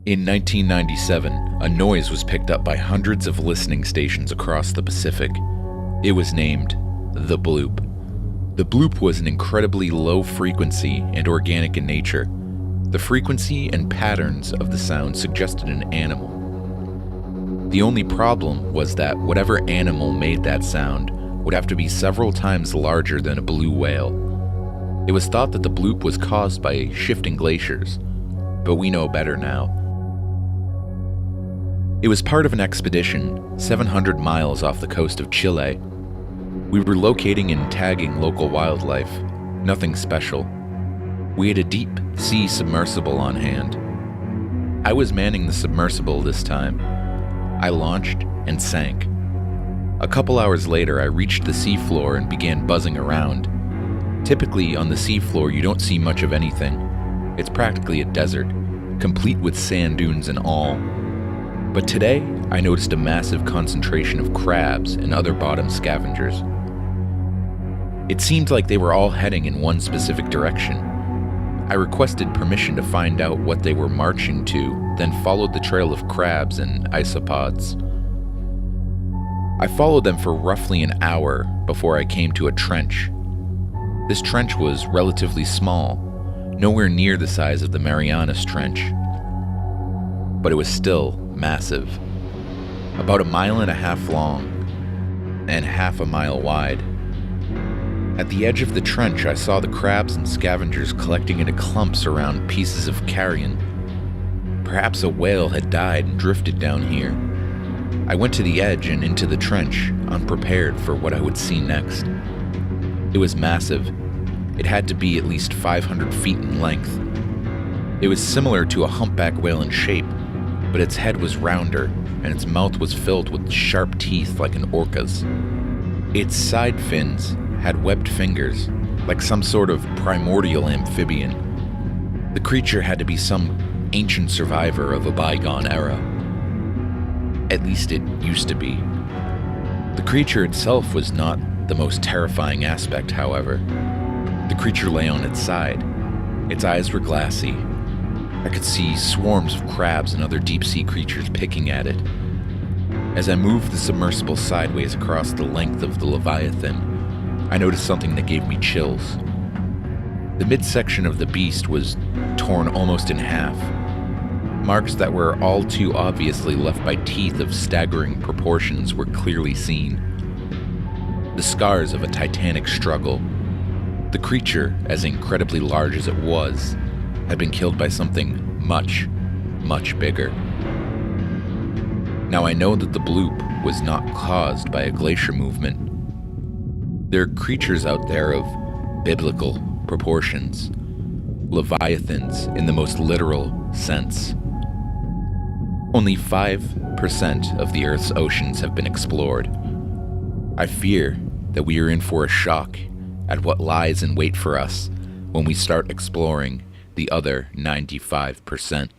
In 1997, a noise was picked up by hundreds of listening stations across the Pacific. It was named the bloop. The bloop was an incredibly low frequency and organic in nature. The frequency and patterns of the sound suggested an animal. The only problem was that whatever animal made that sound would have to be several times larger than a blue whale. It was thought that the bloop was caused by shifting glaciers, but we know better now. It was part of an expedition 700 miles off the coast of Chile. We were locating and tagging local wildlife, nothing special. We had a deep sea submersible on hand. I was manning the submersible this time. I launched and sank. A couple hours later, I reached the seafloor and began buzzing around. Typically, on the seafloor, you don't see much of anything. It's practically a desert, complete with sand dunes and all. But today, I noticed a massive concentration of crabs and other bottom scavengers. It seemed like they were all heading in one specific direction. I requested permission to find out what they were marching to, then followed the trail of crabs and isopods. I followed them for roughly an hour before I came to a trench. This trench was relatively small, nowhere near the size of the Marianas Trench. But it was still massive. About 1.5 miles long and half a mile wide. At the edge of the trench, I saw the crabs and scavengers collecting into clumps around pieces of carrion. Perhaps a whale had died and drifted down here. I went to the edge and into the trench, unprepared for what I would see next. It was massive. It had to be at least 500 feet in length. It was similar to a humpback whale in shape, but its head was rounder, and its mouth was filled with sharp teeth like an orca's. Its side fins had webbed fingers, like some sort of primordial amphibian. The creature had to be some ancient survivor of a bygone era. At least it used to be. The creature itself was not the most terrifying aspect, however. The creature lay on its side. Its eyes were glassy. I could see swarms of crabs and other deep-sea creatures picking at it. As I moved the submersible sideways across the length of the Leviathan, I noticed something that gave me chills. The midsection of the beast was torn almost in half. Marks that were all too obviously left by teeth of staggering proportions were clearly seen. The scars of a titanic struggle. The creature, as incredibly large as it was, had been killed by something much, much bigger. Now I know that the bloop was not caused by a glacier movement. There are creatures out there of biblical proportions, Leviathans in the most literal sense. Only 5% of the Earth's oceans have been explored. I fear that we are in for a shock at what lies in wait for us when we start exploring the other 95%.